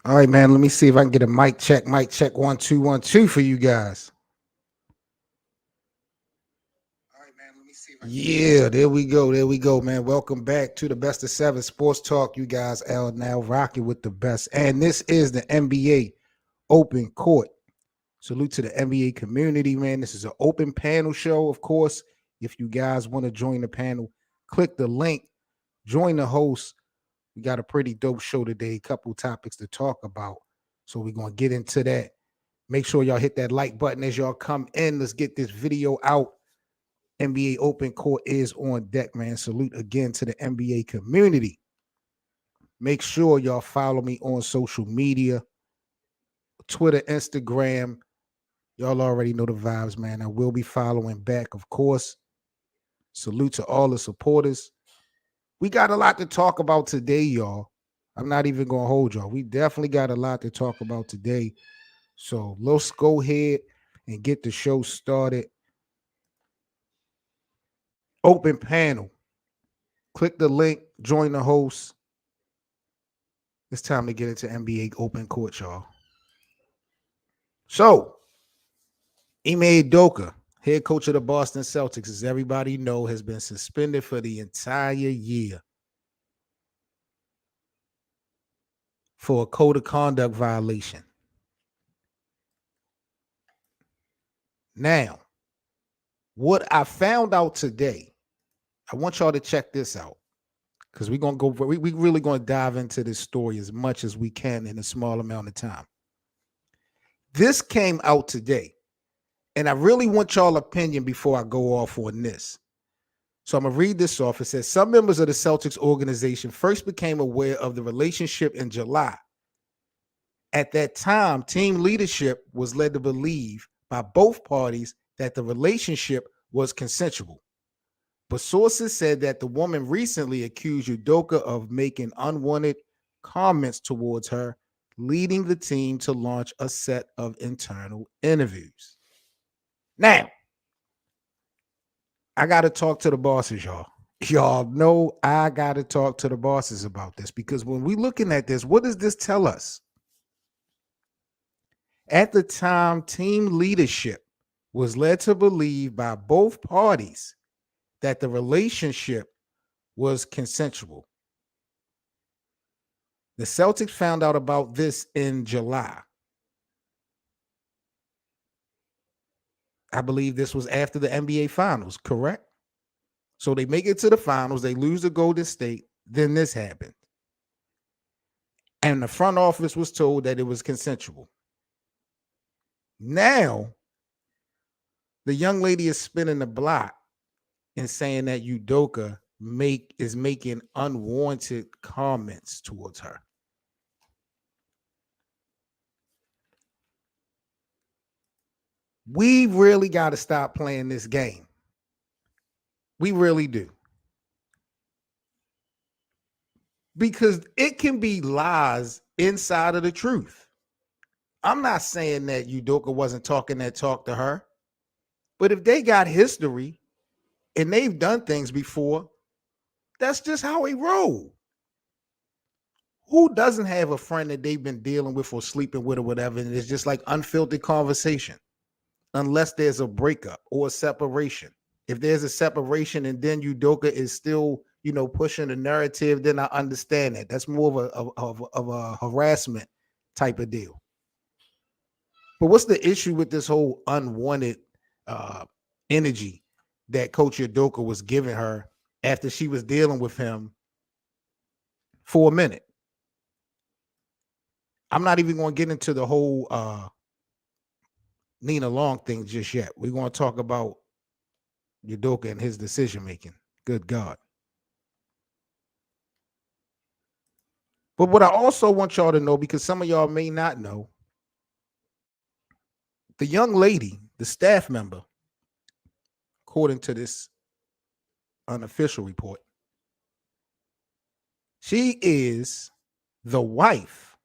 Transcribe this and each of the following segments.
All right, man. Let me see if I can get a mic check. Mic check 1 2 1 2 for you guys. Yeah, there we go. There we go, man. Welcome back to the Best of Seven Sports Talk. You guys are now rocking with the best. And this is the NBA Open Court. Salute to the NBA community, man. This is an open panel show, of course. If you guys want to join the panel, click the link, join the host. We got a pretty dope show today, a couple topics to talk about. So we're going to get into that. Make sure y'all hit that like button as y'all come in. Let's get this video out. NBA Open Court is on deck, man. Salute again to the NBA community. Make sure y'all follow me on social media, Twitter, Instagram. Y'all already know the vibes, man. I will be following back, of course. Salute to all the supporters. We got a lot to talk about today, y'all. I'm not even going to hold y'all. We definitely got a lot to talk about today. So let's go ahead and get the show started. Open panel. Click the link, join the host. It's time to get into NBA Open Court, y'all. So, Ime Udoka, head coach of the Boston Celtics, as everybody know, has been suspended for the entire year for a code of conduct violation. Now, what I found out today, I want y'all to check this out because we're gonna go. We really gonna dive into this story as much as we can in a small amount of time. This came out today, and I really want y'all opinion before I go off on this. So I'm gonna read this off. It says some members of the Celtics organization first became aware of the relationship in July. At that time, team leadership was led to believe by both parties that the relationship was consensual. But sources said that the woman recently accused Udoka of making unwanted comments towards her, leading the team to launch a set of internal interviews. Now, I got to talk to the bosses, y'all. Y'all know I got to talk to the bosses about this because when we looking at this, what does this tell us? At the time, team leadership was led to believe by both parties that the relationship was consensual. The Celtics found out about this in July. I believe this was after the NBA Finals, correct? So they make it to the finals, they lose to Golden State, then this happened. And the front office was told that it was consensual. Now, the young lady is spinning the block and saying that Udoka is making unwanted comments towards her. We really got to stop playing this game. We really do. Because it can be lies inside of the truth. I'm not saying that Udoka wasn't talking that talk to her, but if they got history and they've done things before, that's just how they roll. Who doesn't have a friend that they've been dealing with or sleeping with or whatever, and it's just like unfiltered conversation, unless there's a breakup or a separation. If there's a separation and then Udoka is still, pushing the narrative, then I understand that. That's more of a harassment type of deal. But what's the issue with this whole unwanted energy that Coach Udoka was giving her after she was dealing with him for a minute? I'm not even going to get into the whole Nina Long thing just yet. We're going to talk about Udoka and his decision making. Good God. But what I also want y'all to know, because some of y'all may not know, the young lady, the staff member, according to this unofficial report, she is the wife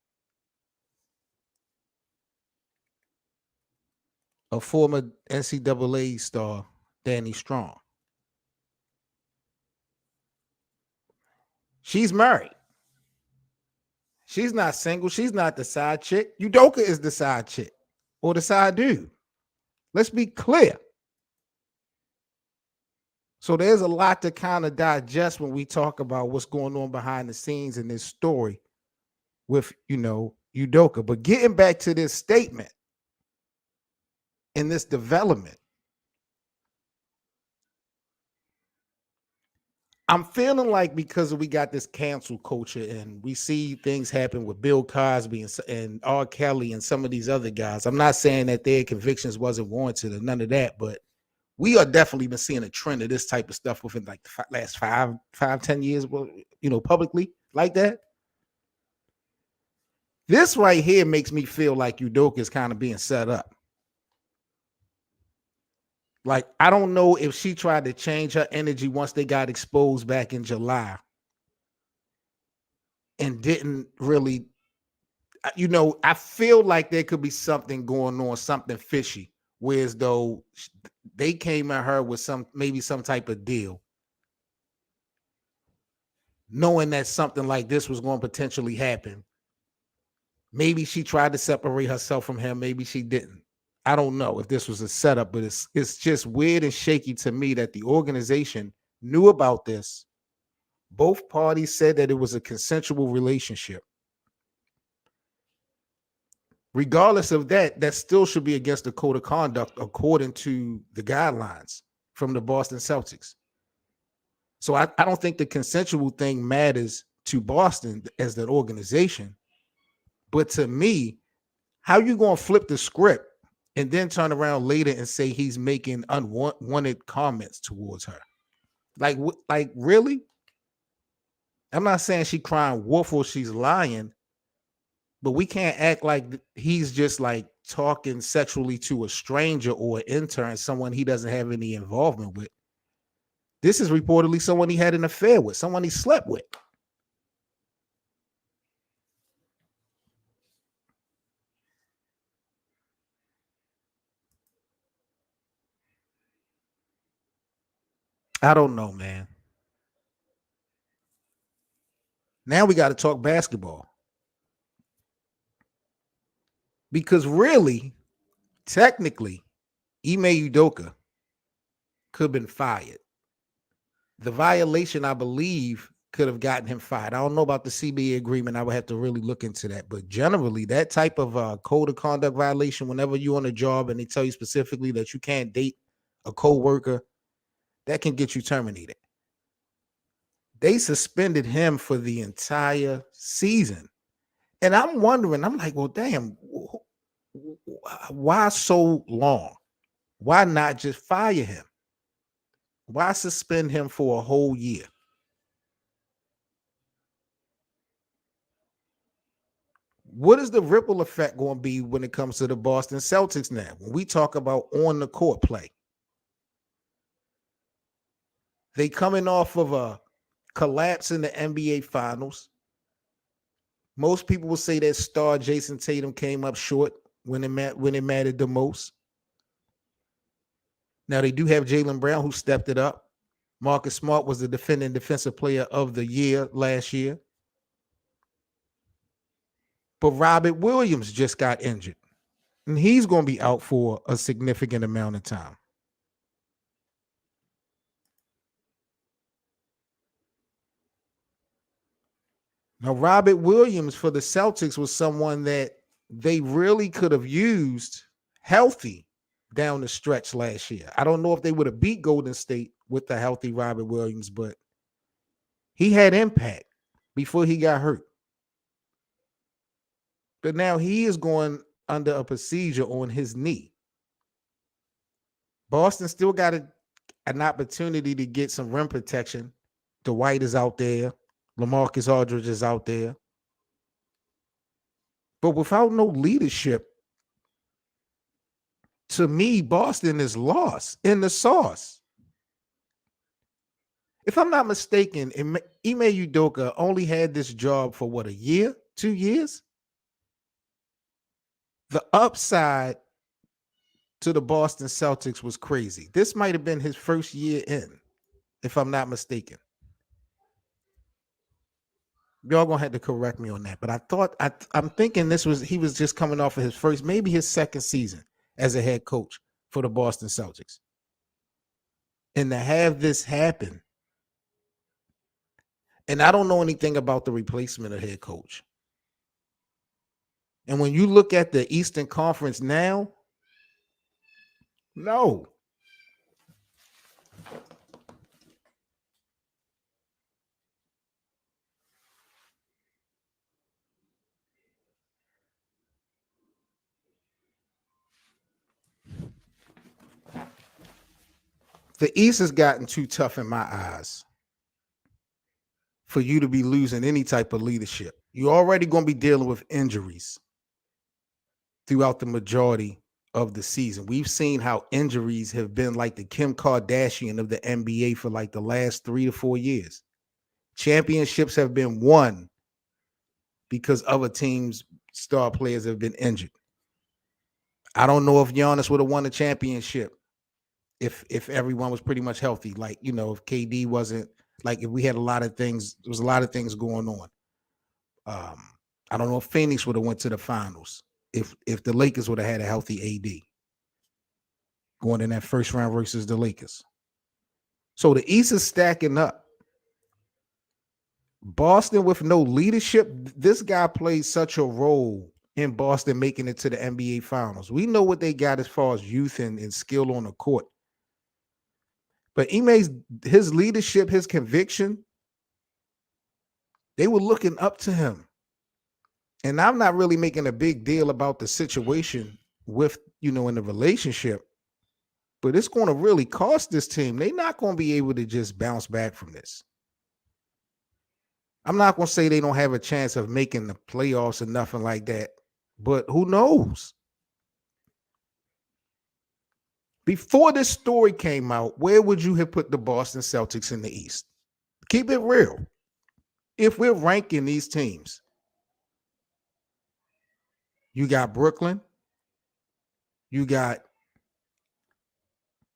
of former NCAA star Danny Strong. She's married. She's not single. She's not the side chick. Udoka is the side chick or the side dude. Let's be clear. So there's a lot to kind of digest when we talk about what's going on behind the scenes in this story with, Udoka. But getting back to this statement and this development, I'm feeling like because we got this cancel culture and we see things happen with Bill Cosby and R. Kelly and some of these other guys. I'm not saying that their convictions wasn't warranted or none of that, but we are definitely been seeing a trend of this type of stuff within like the last 10 years, publicly like that. This right here makes me feel like Udoka is kind of being set up. Like, I don't know if she tried to change her energy once they got exposed back in July and didn't really, I feel like there could be something going on, something fishy, whereas though they came at her with maybe some type of deal, knowing that something like this was going to potentially happen. Maybe she tried to separate herself from him. Maybe she didn't. I don't know if this was a setup, but it's just weird and shaky to me that the organization knew about this. Both parties said that it was a consensual relationship. Regardless of that, that still should be against the code of conduct according to the guidelines from the Boston Celtics. So I don't think the consensual thing matters to Boston as an organization. But to me, how you going to flip the script and then turn around later and say he's making unwanted comments towards her? Like really? I'm not saying she crying wolf or she's lying, but we can't act like he's just like talking sexually to a stranger or an intern, someone he doesn't have any involvement with. This is reportedly someone he had an affair with, someone he slept with. I don't know, man. Now we got to talk basketball. Because really, technically, Ime Udoka could have been fired. The violation, I believe, could have gotten him fired. I don't know about the CBA agreement. I would have to really look into that. But generally, that type of code of conduct violation, whenever you're on a job and they tell you specifically that you can't date a co-worker, that can get you terminated. They suspended him for the entire season. And I'm wondering, I'm like, well, damn, why so long? Why not just fire him? Why suspend him for a whole year? What is the ripple effect going to be when it comes to the Boston Celtics now? When we talk about on the court play, they coming off of a collapse in the NBA Finals. Most people will say that star Jason Tatum came up short when it mattered the most. Now they do have Jaylen Brown who stepped it up. Marcus Smart was the defending defensive player of the year last year. But Robert Williams just got injured. And he's going to be out for a significant amount of time. Now, Robert Williams for the Celtics was someone that they really could have used healthy down the stretch last year. I don't know if they would have beat Golden State with the healthy Robert Williams, but he had impact before he got hurt. But now he is going under a procedure on his knee. Boston still got an opportunity to get some rim protection. Dwight is out there. LaMarcus Aldridge is out there. But without no leadership, to me, Boston is lost in the sauce. If I'm not mistaken, Ime Udoka only had this job for what, a year, 2 years? The upside to the Boston Celtics was crazy. This might have been his first year in, if I'm not mistaken. Y'all gonna have to correct me on that. But I'm thinking he was just coming off of his first, maybe his second season as a head coach for the Boston Celtics. And to have this happen, and I don't know anything about the replacement of head coach. And when you look at the Eastern Conference now, no. The East has gotten too tough in my eyes for you to be losing any type of leadership. You're already going to be dealing with injuries throughout the majority of the season. We've seen how injuries have been like the Kim Kardashian of the NBA for like the last 3 to 4 years. Championships have been won because other teams' star players have been injured. I don't know if Giannis would have won the championship if everyone was pretty much healthy. Like, you know, if KD wasn't, like, if we had a lot of things, there was a lot of things going on. I don't know if Phoenix would have went to the finals if the Lakers would have had a healthy AD going in that first round versus the Lakers. So the East is stacking up. Boston with no leadership. This guy played such a role in Boston making it to the NBA Finals. We know what they got as far as youth and skill on the court. But his leadership, his conviction, they were looking up to him. And I'm not really making a big deal about the situation with, you know, in the relationship, but it's going to really cost this team. They're not going to be able to just bounce back from this. I'm not going to say they don't have a chance of making the playoffs or nothing like that, but who knows? Before this story came out, where would you have put the Boston Celtics in the East? Keep it real. If we're ranking these teams, you got Brooklyn, you got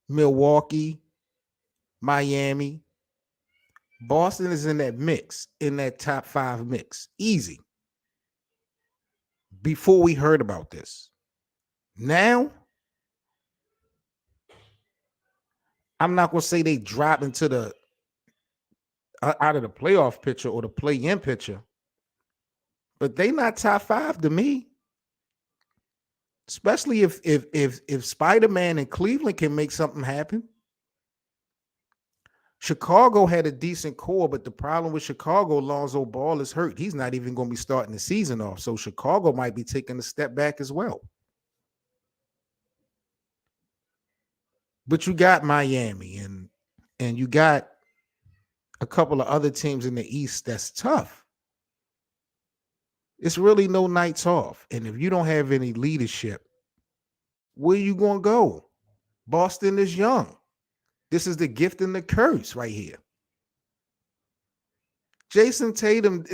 Milwaukee, Miami. Boston is in that mix, in that top 5 mix. Easy. Before we heard about this. Now, I'm not going to say they drop into the out of the playoff picture or the play-in picture, but they not top 5 to me. Especially if Spider-Man and Cleveland can make something happen. Chicago had a decent core, but the problem with Chicago, Lonzo Ball is hurt. He's not even going to be starting the season off. So Chicago might be taking a step back as well. But you got Miami and you got a couple of other teams in the East that's tough. It's really no nights off. And if you don't have any leadership, where you going to go? Boston is young. This is the gift and the curse right here. Jason Tatum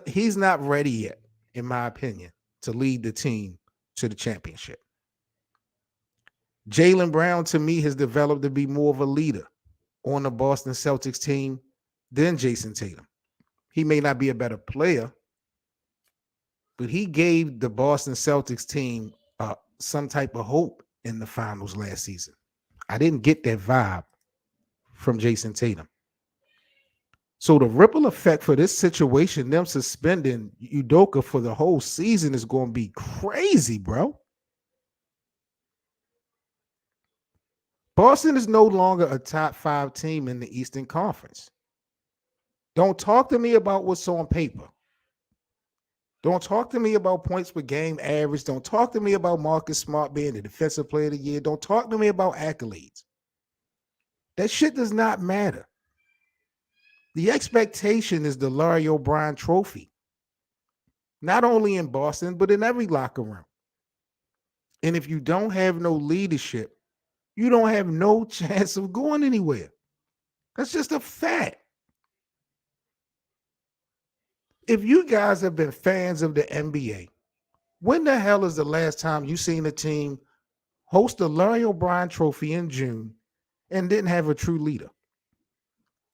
he's not ready yet, in my opinion, to lead the team to the championship. Jaylen Brown, to me, has developed to be more of a leader on the Boston Celtics team than Jason Tatum. He may not be a better player, but he gave the Boston Celtics team some type of hope in the finals last season. I didn't get that vibe from Jason Tatum. So the ripple effect for this situation, them suspending Udoka for the whole season, is going to be crazy, bro. Boston is no longer a top 5 team in the Eastern Conference. Don't talk to me about what's on paper. Don't talk to me about points per game average. Don't talk to me about Marcus Smart being the defensive player of the year. Don't talk to me about accolades. That shit does not matter. The expectation is the Larry O'Brien trophy. Not only in Boston, but in every locker room. And if you don't have no leadership, you don't have no chance of going anywhere. That's just a fact. If you guys have been fans of the NBA, when the hell is the last time you seen a team host the Larry O'Brien trophy in June and didn't have a true leader,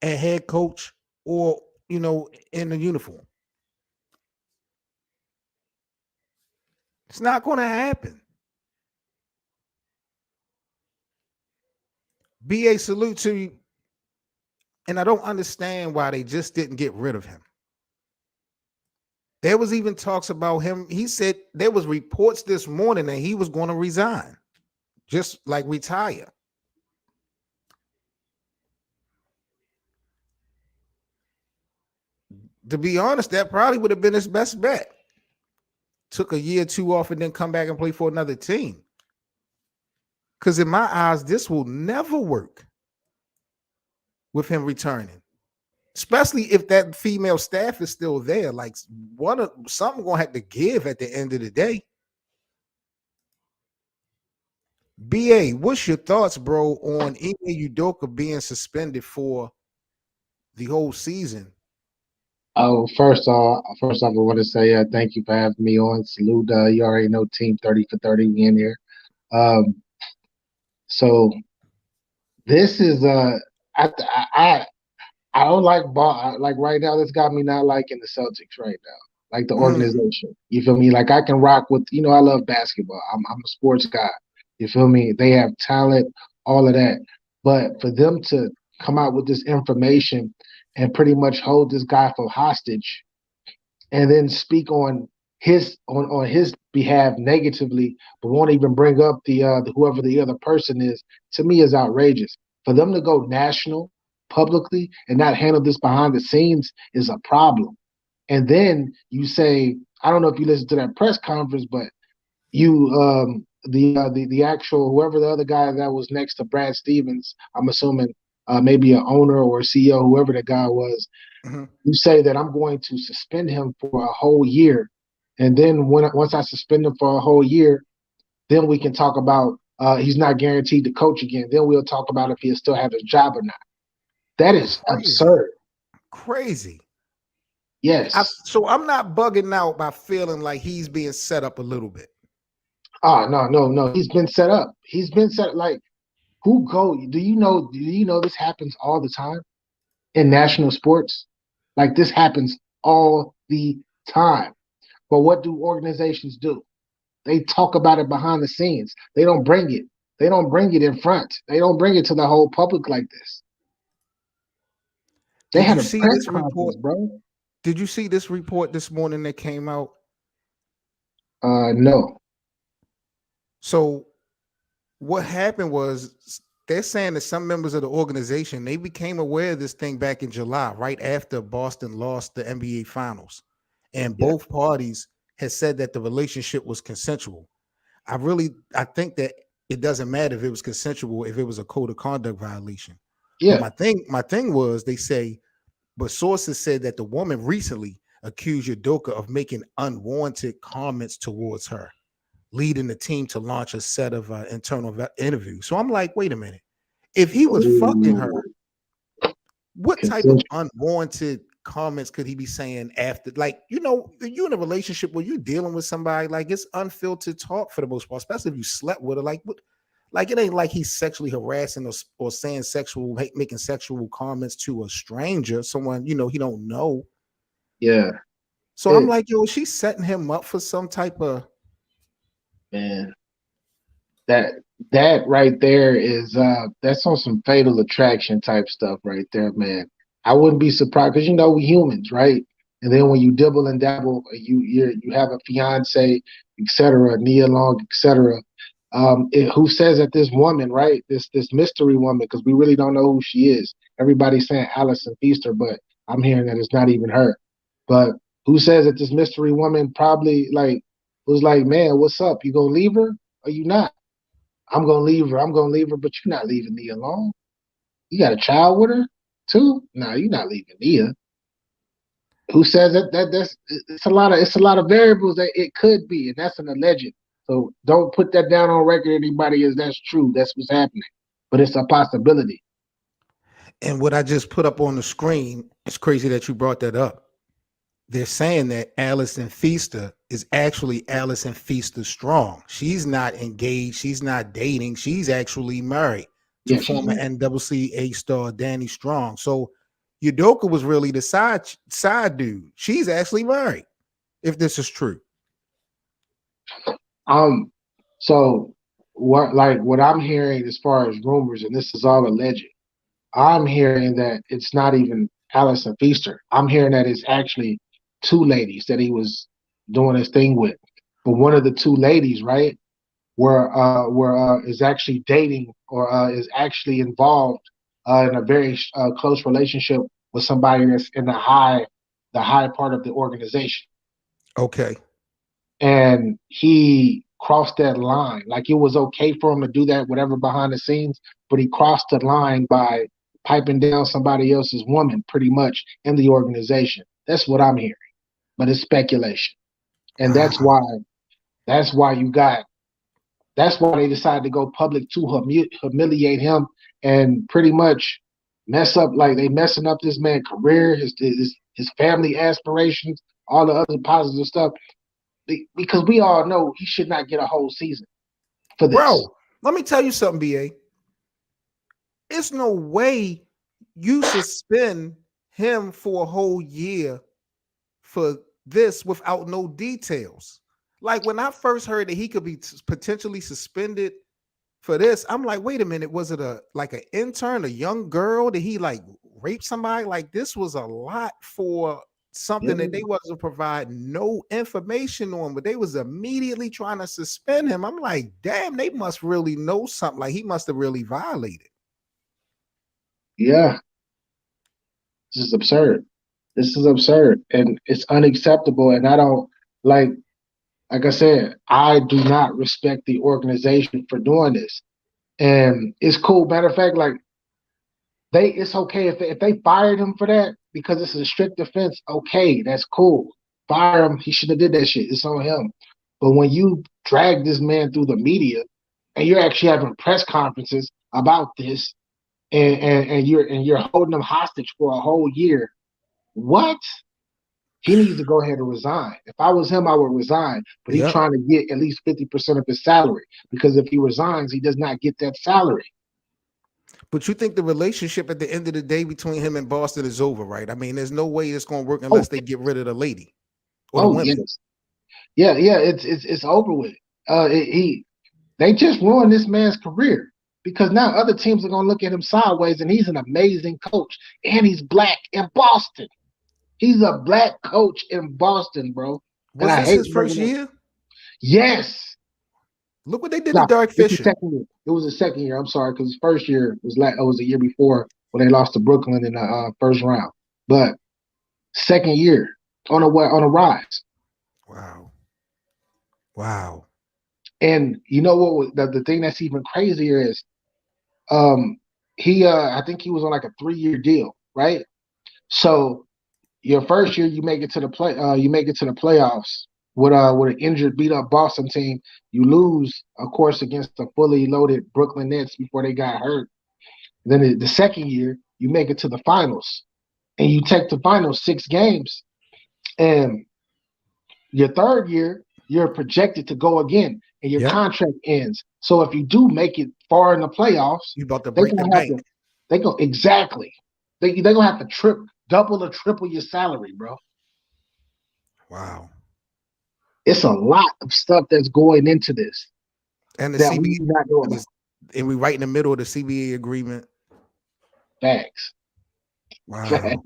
a head coach, or in the uniform. It's not going to happen. BA, salute to you. And I don't understand why they just didn't get rid of him. There was even talks about him. He said there was reports this morning that he was going to resign, just like retire. To be honest, that probably would have been his best bet. Took a year or two off and then come back and play for another team. Because in my eyes, this will never work with him returning. Especially if that female staff is still there. Like something gonna have to give at the end of the day. BA, what's your thoughts, bro, on Ime Udoka being suspended for the whole season? Oh, first off, I want to say thank you for having me on. Salute, you already know Team 30 for 30 in here. Um, so this is I I don't like ball. Like right now, this got me not liking the Celtics right now. Like the organization. You feel me? Like I can rock with. I love basketball. I'm a sports guy. You feel me? They have talent, all of that. But for them to come out with this information and pretty much hold this guy for hostage and then speak on his behalf negatively, but won't even bring up the whoever the other person is, to me is outrageous. For them to go national publicly and not handle this behind the scenes is a problem. And then you say, I don't know if you listened to that press conference, but you the actual whoever the other guy that was next to Brad Stevens, I'm assuming maybe an owner or a CEO, whoever the guy was, you say that I'm going to suspend him for a whole year, and then once I suspend him for a whole year, then we can talk about he's not guaranteed to coach again. Then we'll talk about if he'll still have his job or not. That is Crazy. absurd. Crazy. Yes. So I'm not bugging out by feeling like he's being set up a little bit. Oh no. He's been set up. He's been set like who go? Do you know this happens all the time in national sports? Like this happens all the time. But what do organizations do? They talk about it behind the scenes. They don't bring it. They don't bring it in front. They don't bring it to the whole public like this. They Did had you a see press this report? conference, bro. Did you see this report this morning that came out? No. So what happened was they're saying that some members of the organization, they became aware of this thing back in July, right after Boston lost the NBA finals. And Yeah. both parties had said that the relationship was consensual. I think that it doesn't matter if it was consensual, if it was a code of conduct violation. But Yeah. my thing was they say, but sources said that the woman recently accused Udoka of making unwarranted comments towards her, leading the team to launch a set of internal interviews. So I'm like, wait a minute. If he was fucking her, Ooh, what type of consensual. unwarranted comments could he be saying after? Like, you in a relationship where you're dealing with somebody, like it's unfiltered talk for the most part, especially if you slept with her. Like, what? Like, it ain't like he's sexually harassing or saying making sexual comments to a stranger, someone he don't know. Yeah. So I'm It, like, yo, she's setting him up for some type of. man. That that right there is that's on some fatal attraction type stuff right there, man. I wouldn't be surprised because we humans, right? And then when you dibble and dabble, you have a fiance, etc., Nia Long, etc. Who says that this woman, right? This mystery woman, because we really don't know who she is. Everybody's saying Allison Feaster, but I'm hearing that it's not even her. But who says that this mystery woman probably like was like, man, what's up? You gonna leave her or you not? I'm gonna leave her. I'm gonna leave her, but you're not leaving Nia alone. You got a child with her too? No, you're not leaving Nia. Who says that's it's a lot of variables that it could be, and that's an alleged. So don't put that down on record, anybody, as that's true. That's what's happening. But it's a possibility. And what I just put up on the screen, it's crazy that you brought that up. They're saying that Allison Feaster is actually Allison Feaster Strong. She's not engaged. She's not dating. She's actually married to Yeah, she's former right. NCAA star Danny Strong. So Udoka was really the side dude. She's actually married, if this is true. Um, so what I'm hearing as far as rumors, and this is all alleged, I'm hearing that it's not even Allison Feaster. I'm hearing that it's actually two ladies that he was doing his thing with. But one of the two ladies, right, were is actually dating or is actually involved in a very close relationship with somebody that's in the high part of the organization. Okay. And he crossed that line. Like it was okay for him to do that, whatever behind the scenes, but he crossed the line by piping down somebody else's woman pretty much in the organization. That's what I'm hearing. But it's speculation. And Wow. that's why you got that's why they decided to go public to humiliate him and pretty much mess up like they messing up this man's career, his family aspirations, all the other positive stuff because we all know he should not get a whole season for this. Bro, let me tell you something, BA. It's no way you suspend him for a whole year for this without no details. Like when I first heard that he could be potentially suspended for this, I'm like, wait a minute, was it a like an intern, a young girl? Did he like rape somebody? Like this was a lot for Yeah, something that they wasn't providing no information on, but they was immediately trying to suspend him. I'm like, damn, they must really know something. Like he must have really violated. yeah, this is absurd. This is absurd, and it's unacceptable. And I don't like, like I said, I do not respect the organization for doing this. And it's cool. Matter of fact, like it's okay if they fired him for that because it's a strict offense. Okay, that's cool. Fire him. He should have did that shit. It's on him. But when you drag this man through the media and you're actually having press conferences about this and you're holding him hostage for a whole year, what? He needs to go ahead and resign. If I was him, I would resign. But he's Yep. trying to get at least 50% of his salary because if he resigns, he does not get that salary. But you think the relationship at the end of the day between him and Boston is over, right? I mean, there's no way it's going to work Oh, unless they get rid of the lady or the oh women. yes, yeah. It's over with. He they just ruined this man's career because now other teams are gonna look at him sideways, and he's an amazing coach, and he's black in Boston. He's a black coach in Boston, bro. And Was I this hate his first bringing up. year? Yes. Look what they did to No, Derek it's the Fisher. second year. It was the second year. I'm sorry, because his first year was the year before when they lost to Brooklyn in the first round. But second year on a rise. Wow. Wow. And you know what? The thing that's even crazier is um he I think he was on like a 3 year deal, right? So your first year you make it to the playoffs with an injured beat up Boston team. You lose, of course, against the fully loaded Brooklyn Nets before they got hurt. Then the second year you make it to the finals and you take the finals 6 games. And your third year you're projected to go again and your Yep. contract ends. So if you do make it far in the playoffs, You about to they're break the gonna have bank. to they go exactly. They're gonna have to double or triple your salary, bro. Wow. It's a lot of stuff that's going into this And the that we CBA do not know about. is, and we right in the middle of the CBA agreement. Facts. Wow. Facts.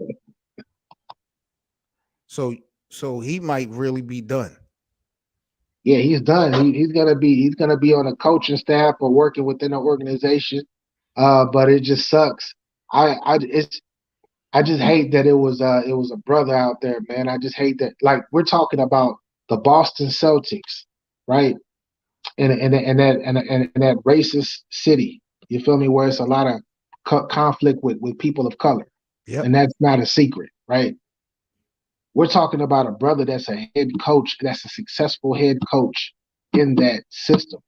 So so he might really be done. Yeah, he's done. He's gonna be on a coaching staff or working within an organization. But it just sucks. I just hate that it was a brother out there, man. I just hate that. Like we're talking about the Boston Celtics, right? And that racist city. You feel me? Where it's a lot of conflict with people of color, Yep. and that's not a secret, right? We're talking about a brother that's a head coach, that's a successful head coach in that system.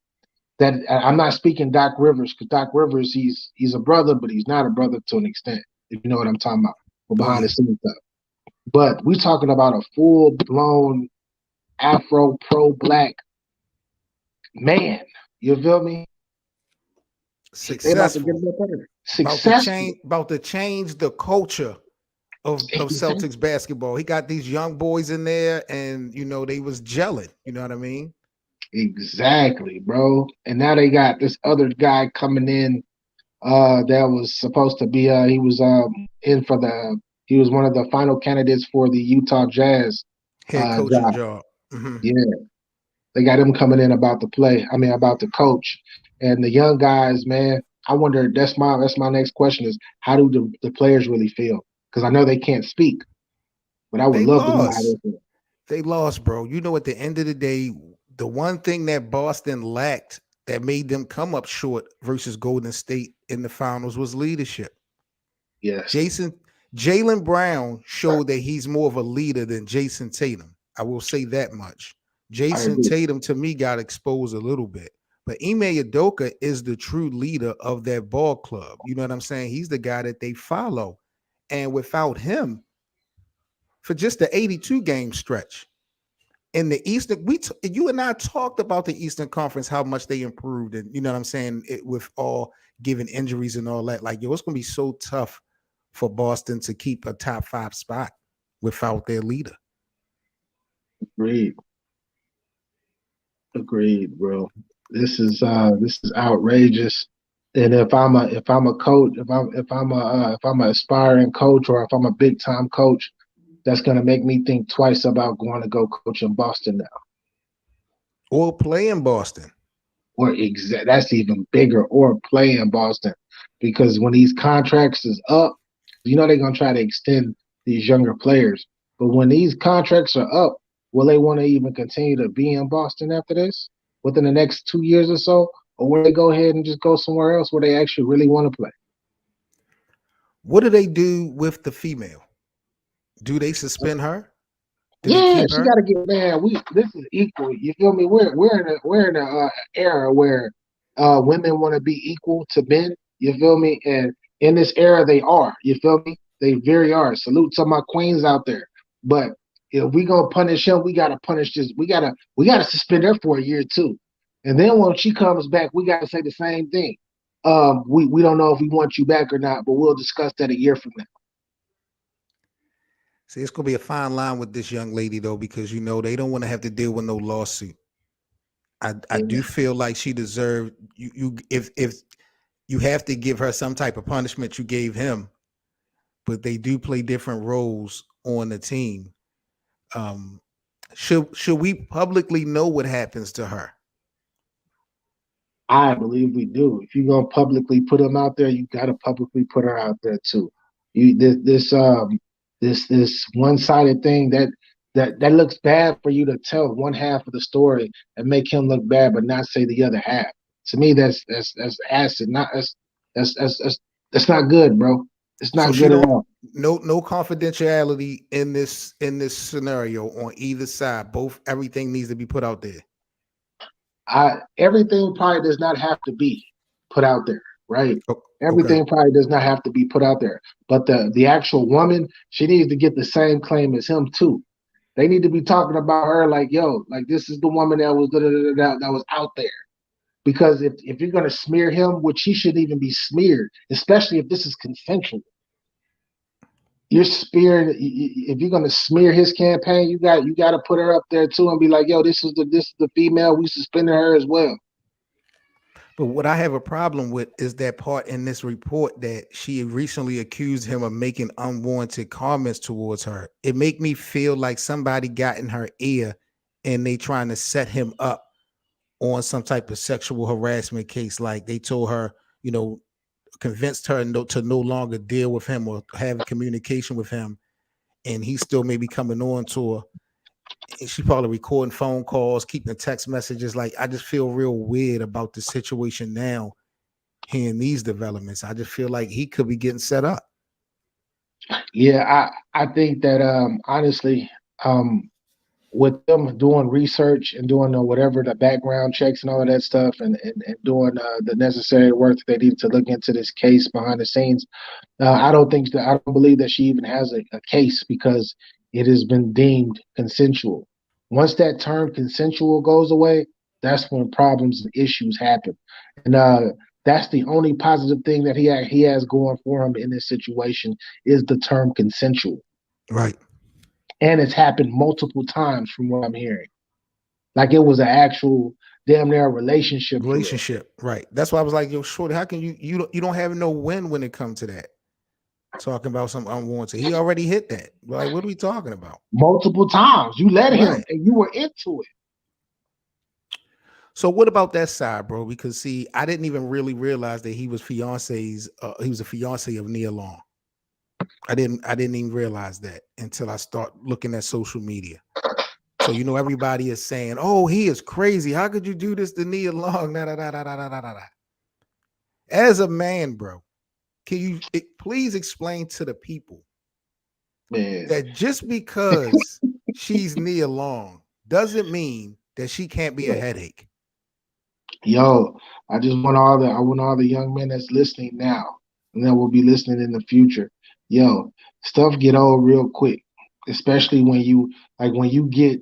That I'm not speaking Doc Rivers because Doc Rivers he's a brother, but he's not a brother to an extent. If you know what I'm talking about, or Oh behind yeah. the scenes stuff. But we're talking about a full blown Afro pro black man. You feel me? They about to get Successful. him up under. Successful. About to change the culture of Celtics basketball. He got these young boys in there, and they was gelling. You know what I mean? Exactly, bro. And now they got this other guy coming in that was supposed to be he was in for the he was one of the final candidates for the Utah Jazz Head coaching job. job. Hmm. Yeah, they got him coming in about to play. I mean, about to coach. And the young guys, man, I wonder. That's my next question is how do the players really feel? Because I know they can't speak, but I would They love to know how lost. they feel. They lost, bro. At the end of the day, the one thing that Boston lacked that made them come up short versus Golden State in the finals was leadership. Yes, Jason Jalen Brown showed that he's more of a leader than Jason Tatum. I will say that much. I Jason agree. Tatum to me got exposed a little bit. But Ime Udoka is the true leader of that ball club. You know what I'm saying? He's the guy that they follow. And without him, for just the 82 game stretch, in the Eastern, you and I talked about the Eastern Conference, how much they improved, and you know what I'm saying, with all given injuries and all that. Like, yo, it's gonna be so tough for Boston to keep a top 5 spot without their leader. Agreed. Agreed, bro. This is outrageous. And if I'm a coach, if I'm an aspiring coach, or if I'm a big time coach, that's gonna make me think twice about going to go coach in Boston now. Or play in Boston. Or that's even bigger, or play in Boston. Because when these contracts is up, they're gonna try to extend these younger players. But when these contracts are up, will they want to even continue to be in Boston after this within the next 2 years or so? Or will they go ahead and just go somewhere else where they actually really want to play? What do they do with the female? Do they suspend her? Do they Yeah, keep she her? got to get, man. This is equal. You feel me? We're in a era where women want to be equal to men. You feel me? And in this era, they are. You feel me? They very are. Salute to my queens out there. But if we gonna punish him, we gotta punish this. We gotta suspend her for a year too. And then when she comes back, we gotta say the same thing. We don't know if we want you back or not, but we'll discuss that a year from now. See, it's gonna be a fine line with this young lady though, because they don't want to have to deal with no lawsuit. I Yeah. do feel like she deserved you if you have to give her some type of punishment you gave him, but they do play different roles on the team. Um, should we publicly know what happens to her? I believe we do. If you're gonna publicly put them out there, you gotta publicly put her out there too. You this one-sided thing that looks bad for you to tell one half of the story and make him look bad, but not say the other half. To me, that's acid. Not that's not good, bro. It's So not she good at don't all. no confidentiality in this scenario on either side. Both everything needs to be put out there. Everything probably does not have to be put out there, right? Okay. Everything probably does not have to be put out there. But the actual woman, she needs to get the same claim as him too. They need to be talking about her like, yo, like this is the woman that was that was out there. Because if you're gonna smear him, which he shouldn't even be smeared, especially if this is consensual. You're spearing. If you're gonna smear his campaign, you got to put her up there too and be like, yo, this is the female. We suspended her as well. But what I have a problem with is that part in this report that she recently accused him of making unwarranted comments towards her. It make me feel like somebody got in her ear and they trying to set him up on some type of sexual harassment case. Like they told her, convinced her to no longer deal with him or have communication with him. And he's still maybe coming on to her. And she probably recording phone calls, keeping text messages. Like, I just feel real weird about the situation now, hearing these developments. I just feel like he could be getting set up. Yeah, I think that honestly, with them doing research and doing whatever the background checks and all of that stuff, and doing the necessary work that they need to look into this case behind the scenes, I don't believe that she even has a case because it has been deemed consensual. Once that term consensual goes away, that's when problems and issues happen. And That's the only positive thing that he has going for him in this situation is the term consensual, Right. and it's happened multiple times from what I'm hearing. Like it was an actual damn near relationship for real. Relationship. Right. That's why I was like, yo, shorty, how can you don't have no win when it comes to that? Talking about some unwanted. He already hit that. Like, what are we talking about? Multiple times. You let him Right. and you were into it. So what about that side, bro? Because see, I didn't even really realize that he was a fiance of Nia Long. I didn't even realize that until I start looking at social media. So everybody is saying, "Oh, he is crazy. How could you do this to Nia Long?" Da, da, da, da, da, da, da, da. As a man, bro, can you please explain to the people Man. that just because she's Nia Long doesn't mean that she can't be a headache? Yo, I want all the young men that's listening now and that will be listening in the future. Yo, stuff get old real quick, especially when you get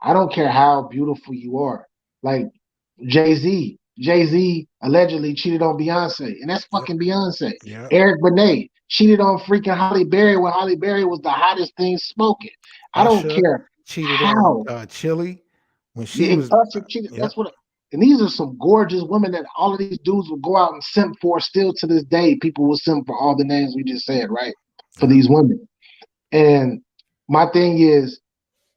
I don't care how beautiful you are. Like Jay Z allegedly cheated on Beyonce, and that's Yep. fucking Beyonce. Yep. Eric Benet cheated on freaking Holly Berry when Holly Berry was the hottest thing smoking. I don't Usher care cheated on how. Chili when she Yeah, was. Usher cheated. Yep. That's what. And these are some gorgeous women that all of these dudes will go out and simp for. Still to this day, people will simp for all the names we just said, right? For Yep. these women. And my thing is,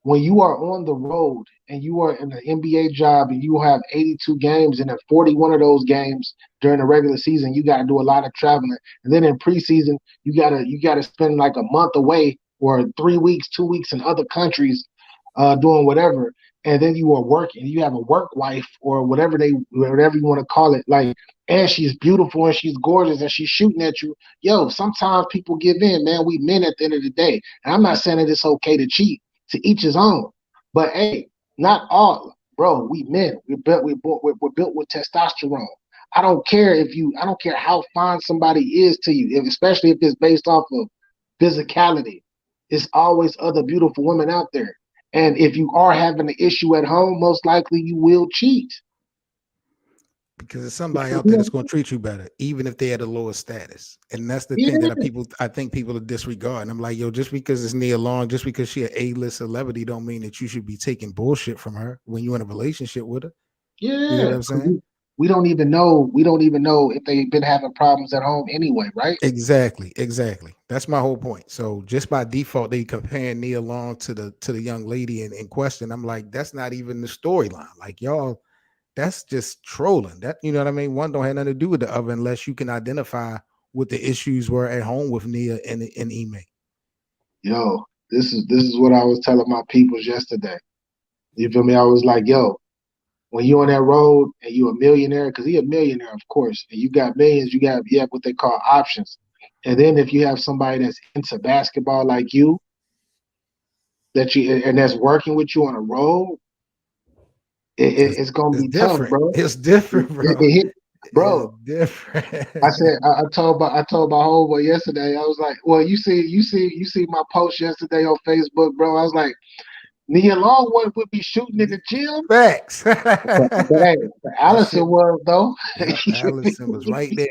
when you are on the road and you are in an NBA job and you have 82 games and in 41 of those games during the regular season, you got to do a lot of traveling. And then in preseason, you gotta spend like a month away or 3 weeks, 2 weeks in other countries, doing whatever. And then you are working. You have a work wife or whatever you want to call it. Like, and she's beautiful and she's gorgeous and she's shooting at you. Yo, sometimes people give in, man. We men at the end of the day. And I'm not saying that it's okay to cheat, to each his own. But hey, not all, bro. We men. We're built with testosterone. I don't care how fine somebody is to you, especially if it's based off of physicality. It's always other beautiful women out there. And if you are having an issue at home, most likely you will cheat. Because there's somebody out there that's going to treat you better, even if they had a lower status. And that's the thing that Yeah, I think people are disregarding. I'm like, yo, just because it's Nia Long, just because she an A-list celebrity, don't mean that you should be taking bullshit from her when you're in a relationship with her. You know what yeah. I'm 'Cause saying? we don't even know. We don't even know if they've been having problems at home anyway, right? Exactly, exactly. That's my whole point. So just by default, they comparing Nia Long to the young lady in question. I'm like, that's not even the storyline. Like y'all, that's just trolling. That you know what I mean? One don't have nothing to do with the other unless you can identify what the issues were at home with Nia and Ime. Yo, this is what I was telling my peoples yesterday. You feel me? I was like, yo, when you on that road and you a millionaire, because he a millionaire, of course, and you got millions, you have what they call options. And then if you have somebody that's into basketball like you, that you and that's working with you on a road, It's, it's gonna it's be tough, different. bro. It's different, bro. It hit, It's bro. I different. said I told my homeboy yesterday. I was like, well, you see my post yesterday on Facebook, bro. I was like, Nia Long would be shooting in the gym. Facts. But hey, That shit. Allison was though. Yep. Allison was right there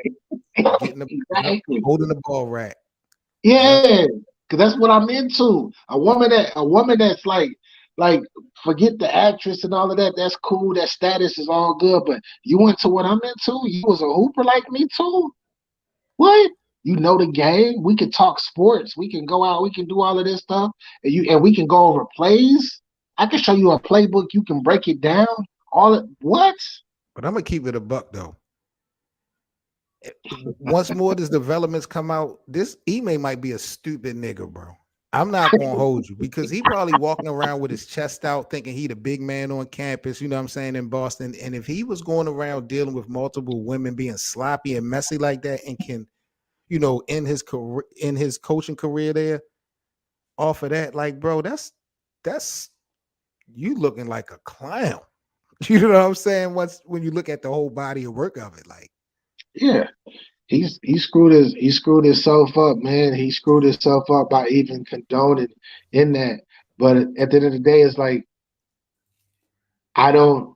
getting the yep, Exactly. holding the ball rack. Yep. Yeah, because that's what I'm into. A woman that's like forget the actress and all of that. That's cool. That status is all good. But you into what I'm into? You was a hooper like me too. What? You know the game. We can talk sports. We can go out. We can do all of this stuff, and we can go over plays. I can show you a playbook. You can break it down. All it, what? But I'm gonna keep it a buck though. Once more this developments come out, this Ime might be a stupid nigga, bro. I'm not gonna hold you because he probably walking around with his chest out thinking he the big man on campus, you know what I'm saying, in Boston. And if he was going around dealing with multiple women being sloppy and messy like that and can, in his career in his coaching career there, off of that, like bro, that's you looking like a clown. You know what I'm saying? Once when you look at the whole body of work of it, like Yeah. He screwed himself up, man. He screwed himself up by even condoning in that. But at the end of the day, it's like I don't.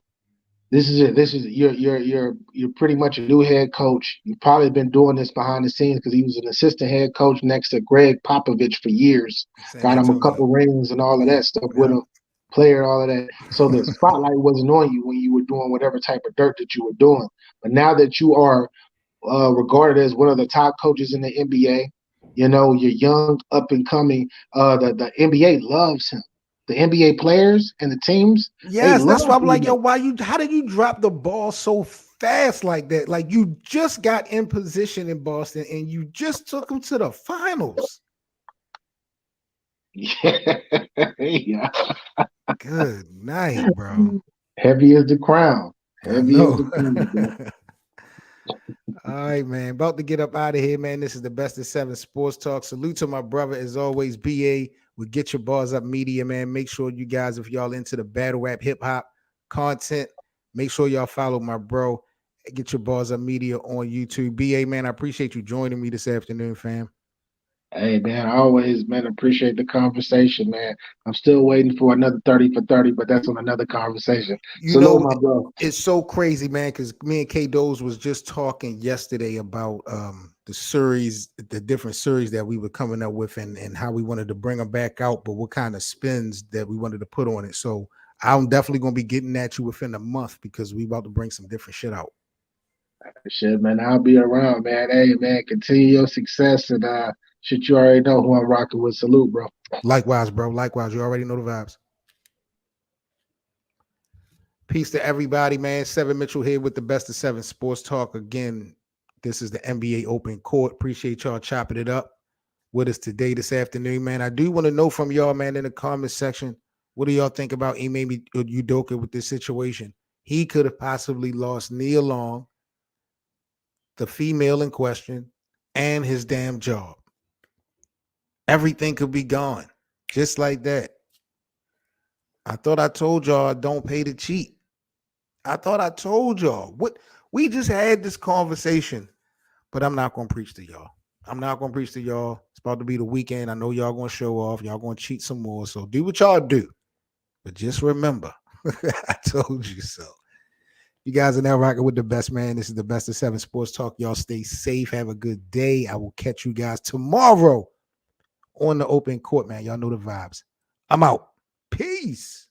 This is it. This is you're pretty much a new head coach. You've probably been doing this behind the scenes because he was an assistant head coach next to Greg Popovich for years. San Got him a Antonio. couple rings and all of Yeah. that stuff with Yeah. him, player, all of that. So the spotlight wasn't on you when you were doing whatever type of dirt that you were doing. But now that you are regarded as one of the top coaches in the NBA, you know, you're young, up and coming. The NBA loves him. The NBA players and the teams, they Yes, love that's why I'm like, yo, Ime. why you how did you drop the ball so fast like that? Like you just got in position in Boston and you just took them to the finals. Yeah. Good night, bro. Heavy as the crown. I Heavy as know. the crown, bro. All right, man. About to get up out of here, man. This is the best of seven sports talk. Salute to my brother, as always, BA with Get Your Bars Up Media, man. Make sure you guys, if y'all into the battle rap hip hop content, make sure y'all follow my bro. Get Your Bars Up Media on YouTube. BA, man, I appreciate you joining me this afternoon, fam. Hey, man, I always, man, appreciate the conversation, man. I'm still waiting for another 30 for 30, but that's on another conversation. You Salute, know, my bro. it's so crazy, man, because me and K Doze was just talking yesterday about the series, the different series that we were coming up with and how we wanted to bring them back out, but what kind of spins that we wanted to put on it. So I'm definitely gonna be getting at you within a month because we about to bring some different shit out. Shit, man, I'll be around, man. Hey, man, continue your success and shit, you already know who I'm rocking with. Salute, bro. Likewise, bro. Likewise, you already know the vibes. Peace to everybody, man. Seven Mitchell here with the best of seven sports talk. Again, this is the NBA Open Court. Appreciate y'all chopping it up with us today, this afternoon, man. I do want to know from y'all, man, in the comment section, what do y'all think about Ime Udoka with this situation? He could have possibly lost Nia Long, the female in question, and his damn job. Everything could be gone, just like that. I thought I told y'all I don't pay to cheat. I thought I told y'all. What we just had this conversation, but I'm not gonna preach to y'all. I'm not gonna preach to y'all. It's about to be the weekend. I know y'all gonna show off. Y'all gonna cheat some more. So do what y'all do. But just remember, I told you so. You guys are now rocking with the best, man. This is the best of seven sports talk. Y'all stay safe. Have a good day. I will catch you guys tomorrow on the open court, man. Y'all know the vibes. I'm out. Peace.